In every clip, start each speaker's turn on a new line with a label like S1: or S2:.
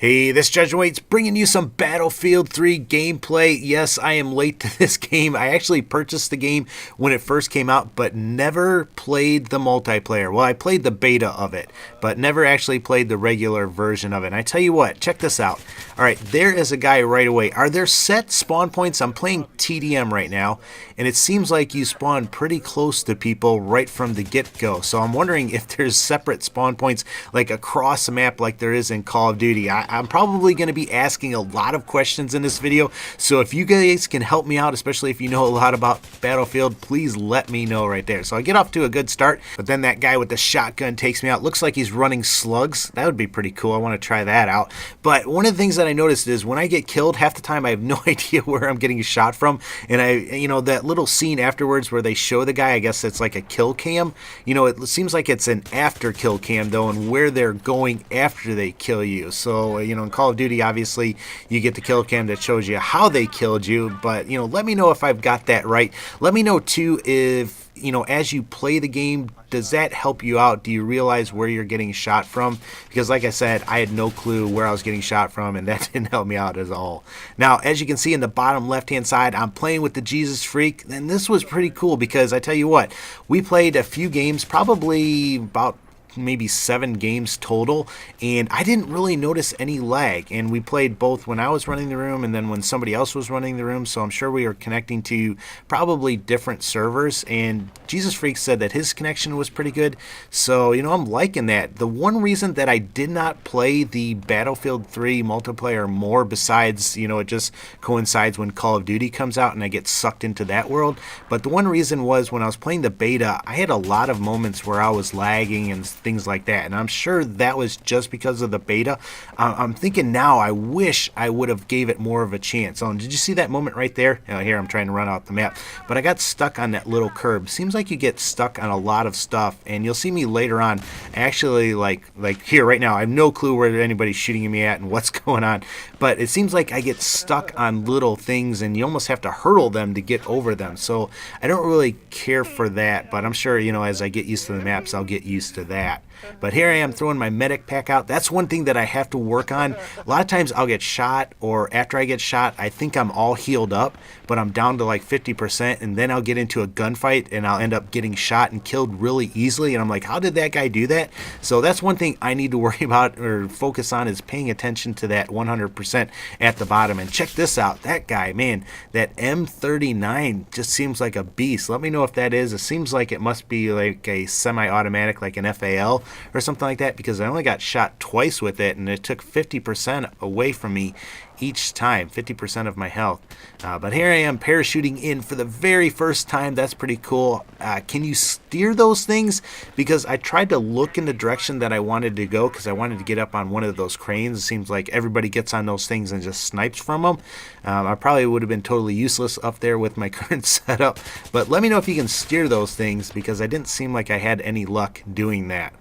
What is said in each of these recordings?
S1: Hey, this Judge Waits bringing you some Battlefield 3 gameplay. Yes, I am late to this game. I actually purchased the game when it first came out, but never played the multiplayer. Well, I played the beta of it, but never actually played the regular version of it. And I tell you what, check this out. All right, there is a guy right away. Are there set spawn points? I'm playing TDM right now, and it seems like you spawn pretty close to people right from the get-go. So I'm wondering if there's separate spawn points like across the map like there is in Call of Duty. I'm probably going to be asking a lot of questions in this video, so if you guys can help me out, especially if you know a lot about Battlefield, please let me know right there. So I get off to a good start, but then that guy with the shotgun takes me out. Looks like he's running slugs. That would be pretty cool. I want to try that out. But one of the things that I noticed is when I get killed, half the time I have no idea where I'm getting shot from, and that little scene afterwards where they show the guy, I guess it's like a kill cam. It seems like it's an after kill cam though, and where they're going after they kill you. So in Call of Duty, obviously, you get the kill cam that shows you how they killed you, but, let me know if I've got that right. Let me know, too, if, as you play the game, does that help you out? Do you realize where you're getting shot from? Because, like I said, I had no clue where I was getting shot from, and that didn't help me out at all. Now, as you can see in the bottom left-hand side, I'm playing with the Jesus Freak, and this was pretty cool because I tell you what, we played a few games, probably about maybe 7 games total, and I didn't really notice any lag, and we played both when I was running the room and then when somebody else was running the room, so I'm sure we were connecting to probably different servers, and Jesus Freak said that his connection was pretty good, so I'm liking that. The one reason that I did not play the Battlefield 3 multiplayer more, besides it just coincides when Call of Duty comes out and I get sucked into that world, but the one reason was when I was playing the beta, I had a lot of moments where I was lagging and things like that, and I'm sure that was just because of the beta. I'm thinking now, I wish I would have gave it more of a chance. Oh, did you see that moment right there? Here I'm trying to run out the map, but I got stuck on that little curb. Seems like you get stuck on a lot of stuff, and you'll see me later on actually like here right now, I have no clue where anybody's shooting me at and what's going on, but it seems like I get stuck on little things and you almost have to hurdle them to get over them, so I don't really care for that, but I'm sure as I get used to the maps, I'll get used to that. But here I am throwing my medic pack out. That's one thing that I have to work on. A lot of times I'll get shot, or after I get shot, I think I'm all healed up, but I'm down to like 50%, and then I'll get into a gunfight and I'll end up getting shot and killed really easily, and I'm like, how did that guy do that? So that's one thing I need to worry about or focus on, is paying attention to that 100% at the bottom. And check this out. That guy, man, that M39 just seems like a beast. Let me know if that is. It seems like it must be like a semi-automatic, like an FAL or something like that, because I only got shot twice with it and it took 50% away from me each time, 50% of my health. But here I am parachuting in for the very first time. That's pretty cool. Can you steer those things? Because I tried to look in the direction that I wanted to go, because I wanted to get up on one of those cranes. It seems like everybody gets on those things and just snipes from them. I probably would have been totally useless up there with my current setup, but let me know if you can steer those things, because I didn't seem like I had any luck doing that.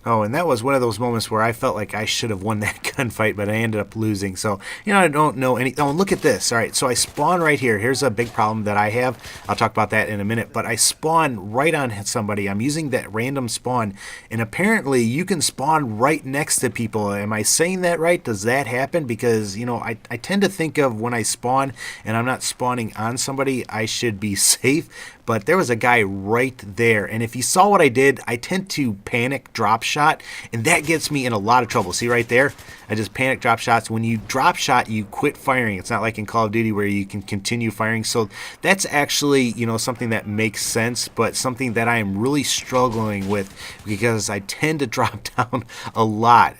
S1: Oh, and that was one of those moments where I felt like I should have won that gunfight, but I ended up losing. So, I don't know any... Oh, and look at this. All right, so I spawn right here. Here's a big problem that I have. I'll talk about that in a minute. But I spawn right on somebody. I'm using that random spawn. And apparently, you can spawn right next to people. Am I saying that right? Does that happen? Because, I tend to think of when I spawn and I'm not spawning on somebody, I should be safe. But there was a guy right there, and if you saw what I did, I tend to panic drop shot, and that gets me in a lot of trouble. See right there? I just panic drop shots. When you drop shot, you quit firing. It's not like in Call of Duty where you can continue firing. So that's actually, something that makes sense, but something that I am really struggling with, because I tend to drop down a lot.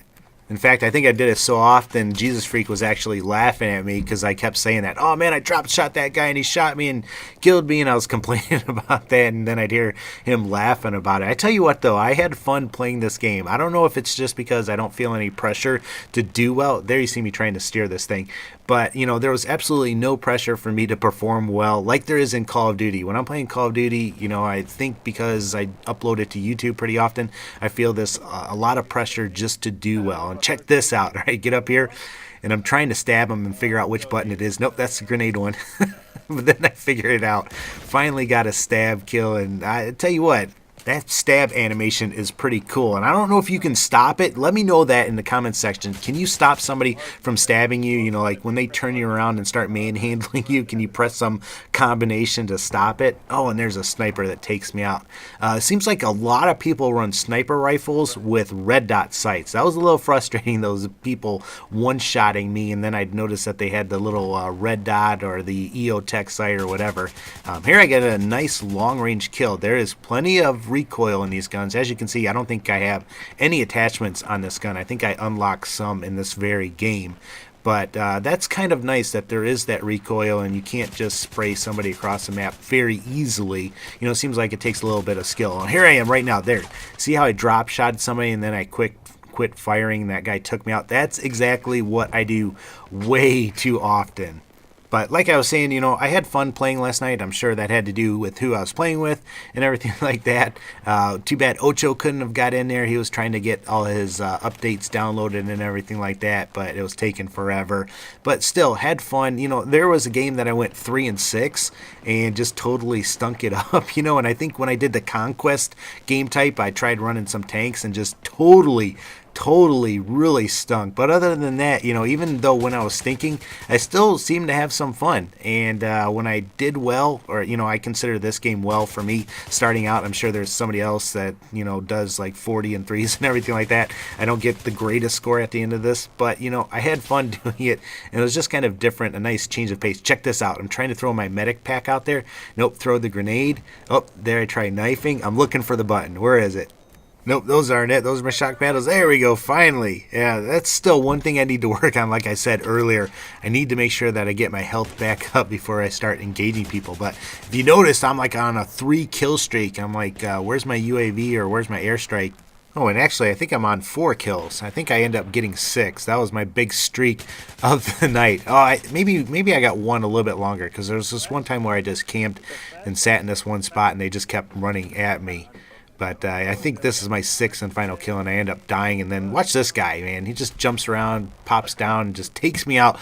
S1: In fact, I think I did it so often, Jesus Freak was actually laughing at me because I kept saying that. Oh man, I drop shot that guy and he shot me and killed me, and I was complaining about that, and then I'd hear him laughing about it. I tell you what though, I had fun playing this game. I don't know if it's just because I don't feel any pressure to do well. There you see me trying to steer this thing. But, there was absolutely no pressure for me to perform well like there is in Call of Duty. When I'm playing Call of Duty, I think because I upload it to YouTube pretty often, I feel this a lot of pressure just to do well. And check this out, all right? Get up here, and I'm trying to stab him and figure out which button it is. Nope, that's the grenade one. But then I figured it out. Finally got a stab kill, and I tell you what, That stab animation is pretty cool, and I don't know if you can stop it. Let me know that in the comments section. Can you stop somebody from stabbing you? You know, like when they turn you around and start manhandling you, can you press some combination to stop it? Oh, and there's a sniper that takes me out. It seems like a lot of people run sniper rifles with red dot sights. That was a little frustrating, those people one-shotting me, and then I'd notice that they had the little red dot or the EOTech sight or whatever. Here I get a nice long-range kill. There is plenty of recoil in these guns. As you can see, I don't think I have any attachments on this gun. I think I unlocked some in this very game. But that's kind of nice that there is that recoil and you can't just spray somebody across the map very easily. You know, it seems like it takes a little bit of skill. And here I am right now. There. See how I drop shot somebody and then I quit firing and that guy took me out? That's exactly what I do way too often. But like I was saying, you know, I had fun playing last night. I'm sure that had to do with who I was playing with and everything like that. Too bad Ocho couldn't have got in there. He was trying to get all his updates downloaded and everything like that, but it was taking forever. But still, had fun. You know, there was a game that I went 3-6 and just totally stunk it up, you know. And I think when I did the Conquest game type, I tried running some tanks and just totally really stunk. But other than that, you know, even though when I was stinking, I still seemed to have some fun. And when I did well, or, you know, I consider this game well for me starting out. I'm sure there's somebody else that, you know, does like 40 and threes and everything like that. I don't get the greatest score at the end of this, but, you know, I had fun doing it, and it was just kind of different, a nice change of pace. Check this out. I'm trying to throw my medic pack out there. Nope, throw the grenade. Oh, there I try knifing. I'm looking for the button. Where is it? Nope, those aren't it. Those are my shock paddles. There we go, finally. Yeah, that's still one thing I need to work on. Like I said earlier, I need to make sure that I get my health back up before I start engaging people. But if you notice, I'm like on a 3-kill streak. I'm like, where's my UAV or where's my airstrike? Oh, and actually, I think I'm on 4 kills. I think I end up getting 6. That was my big streak of the night. Oh, maybe I got one a little bit longer, because there was this one time where I just camped and sat in this one spot, and they just kept running at me. But I think this is my 6th and final kill, and I end up dying. And then watch this guy, man. He just jumps around, pops down, and just takes me out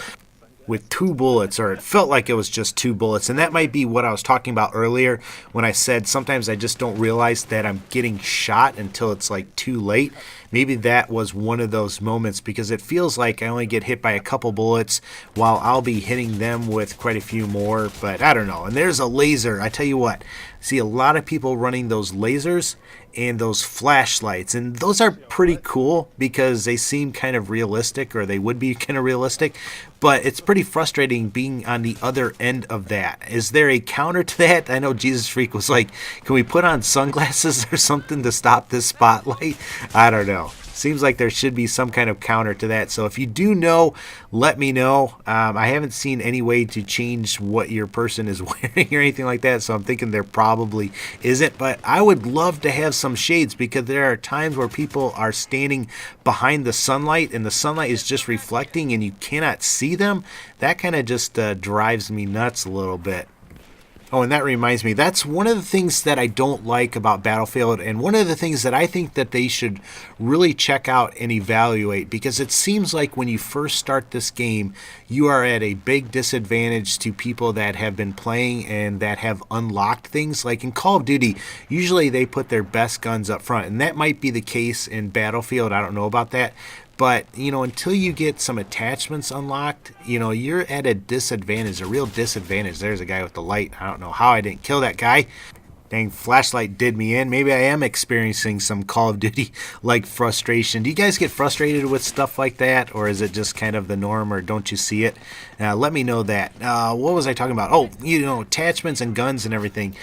S1: with 2 bullets, or it felt like it was just 2 bullets. And that might be what I was talking about earlier when I said sometimes I just don't realize that I'm getting shot until it's like too late. Maybe that was one of those moments, because it feels like I only get hit by a couple bullets while I'll be hitting them with quite a few more. But I don't know. And there's a laser. I tell you what, see a lot of people running those lasers and those flashlights, and those are pretty cool because they seem kind of realistic, or they would be kind of realistic, but it's pretty frustrating being on the other end of that. Is there a counter to that? I know Jesus Freak was like, can we put on sunglasses or something to stop this spotlight? I don't know. Seems like there should be some kind of counter to that. So if you do know, let me know. I haven't seen any way to change what your person is wearing or anything like that, so I'm thinking there probably isn't. But I would love to have some shades, because there are times where people are standing behind the sunlight and the sunlight is just reflecting and you cannot see them. That kind of just drives me nuts a little bit. Oh, and that reminds me, that's one of the things that I don't like about Battlefield, and one of the things that I think that they should really check out and evaluate, because it seems like when you first start this game, you are at a big disadvantage to people that have been playing and that have unlocked things. Like in Call of Duty, usually they put their best guns up front, and that might be the case in Battlefield. I don't know about that. But, you know, until you get some attachments unlocked, you know, you're at a disadvantage, a real disadvantage. There's a guy with the light. I don't know how I didn't kill that guy. Dang, flashlight did me in. Maybe I am experiencing some Call of Duty-like frustration. Do you guys get frustrated with stuff like that? Or is it just kind of the norm, or don't you see it? Let me know that. What was I talking about? Oh, you know, attachments and guns and everything.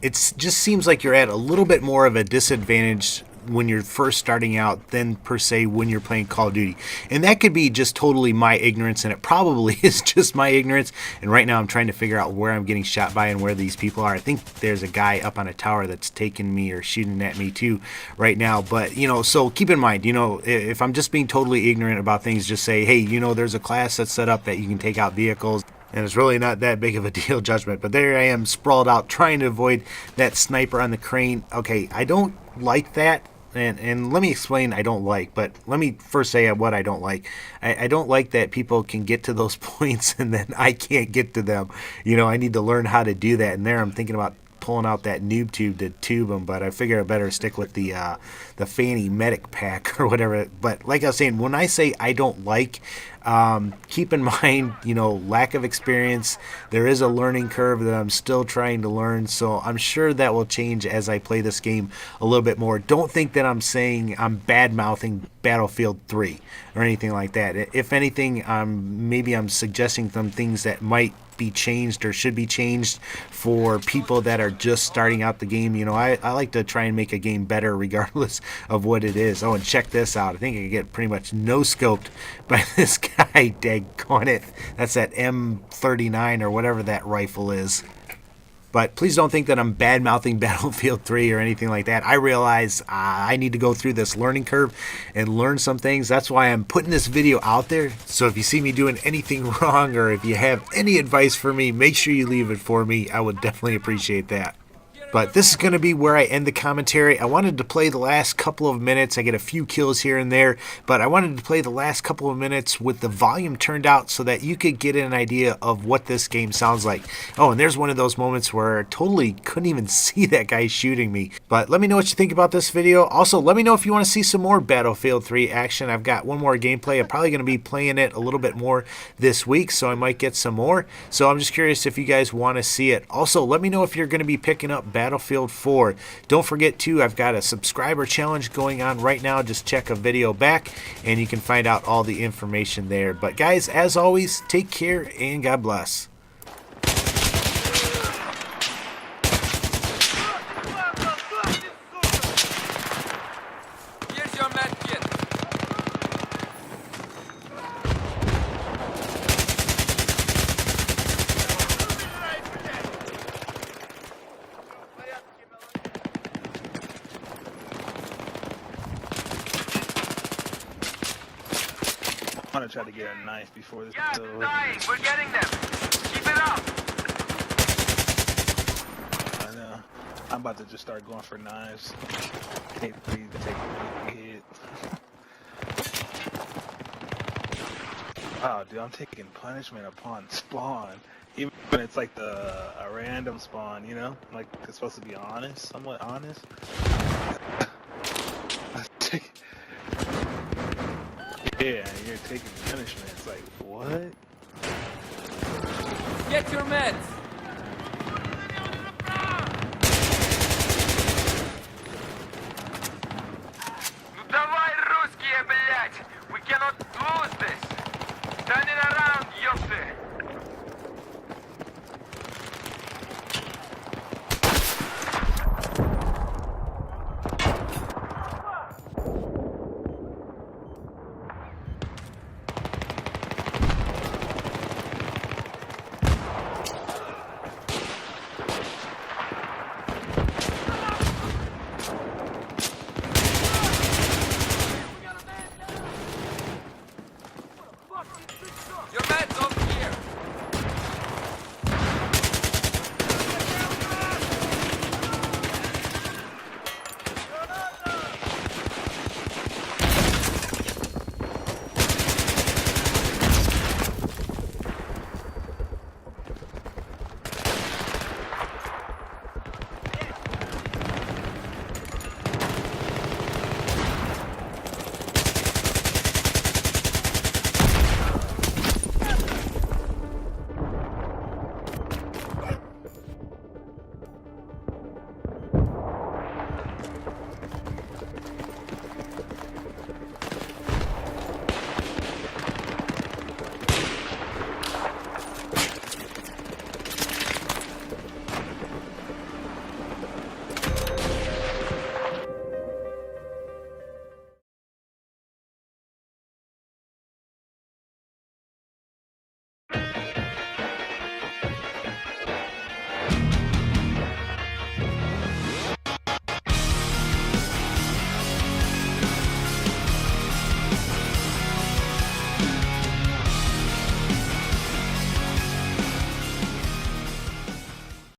S1: It just seems like you're at a little bit more of a disadvantage when you're first starting out than per se when you're playing Call of Duty. And that could be just totally my ignorance, and it probably is just my ignorance. And right now I'm trying to figure out where I'm getting shot by and where these people are. I think there's a guy up on a tower that's taking me or shooting at me too right now. But, you know, so keep in mind, you know, if I'm just being totally ignorant about things, just say, hey, you know, there's a class that's set up that you can take out vehicles. And it's really not that big of a deal, Judgment. But there I am, sprawled out, trying to avoid that sniper on the crane. Okay, I don't like that. And let me explain I don't like, but let me first say what I don't like. I don't like that people can get to those points and then I can't get to them. You know, I need to learn how to do that. And there I'm thinking about pulling out that noob tube to tube them, but I figure I better stick with the Fanny Medic pack or whatever. But like I was saying, when I say I don't like, keep in mind, lack of experience. There is a learning curve that I'm still trying to learn, so I'm sure that will change as I play this game a little bit more. Don't think that I'm saying I'm bad-mouthing Battlefield 3 or anything like that. If anything, maybe I'm suggesting some things that might be changed or should be changed for people that are just starting out the game. I like to try and make a game better regardless of what it is. Oh, and check this out. I think I can get pretty much no-scoped by this guy, daggone it. That's that M39 or whatever that rifle is. But please don't think that I'm bad-mouthing Battlefield 3 or anything like that. I realize I need to go through this learning curve and learn some things. That's why I'm putting this video out there. So if you see me doing anything wrong or if you have any advice for me, make sure you leave it for me. I would definitely appreciate that. But this is going to be where I end the commentary. I wanted to play the last couple of minutes. I get a few kills here and there, but I wanted to play the last couple of minutes with the volume turned out so that you could get an idea of what this game sounds like. Oh, and there's one of those moments where I totally couldn't even see that guy shooting me. But let me know what you think about this video. Also, let me know if you want to see some more Battlefield 3 action. I've got one more gameplay. I'm probably going to be playing it a little bit more this week, so I might get some more. So I'm just curious if you guys want to see it. Also, let me know if you're going to be picking up Battlefield 4. Don't forget too, I've got a subscriber challenge going on right now. Just check a video back and you can find out all the information there. But guys, as always, take care and God bless.
S2: Here's your med kit.
S3: I'm gonna try to get a knife before this
S2: Yes,
S3: is over.
S2: dying. We're getting them. Keep it up.
S3: I know. I'm about to just start going for knives. Take a hit. Oh, dude, I'm taking punishment upon spawn. Even when it's like a random spawn, like it's supposed to be honest, somewhat honest. Yeah, you're taking punishment. It's like, what?
S2: Get your meds.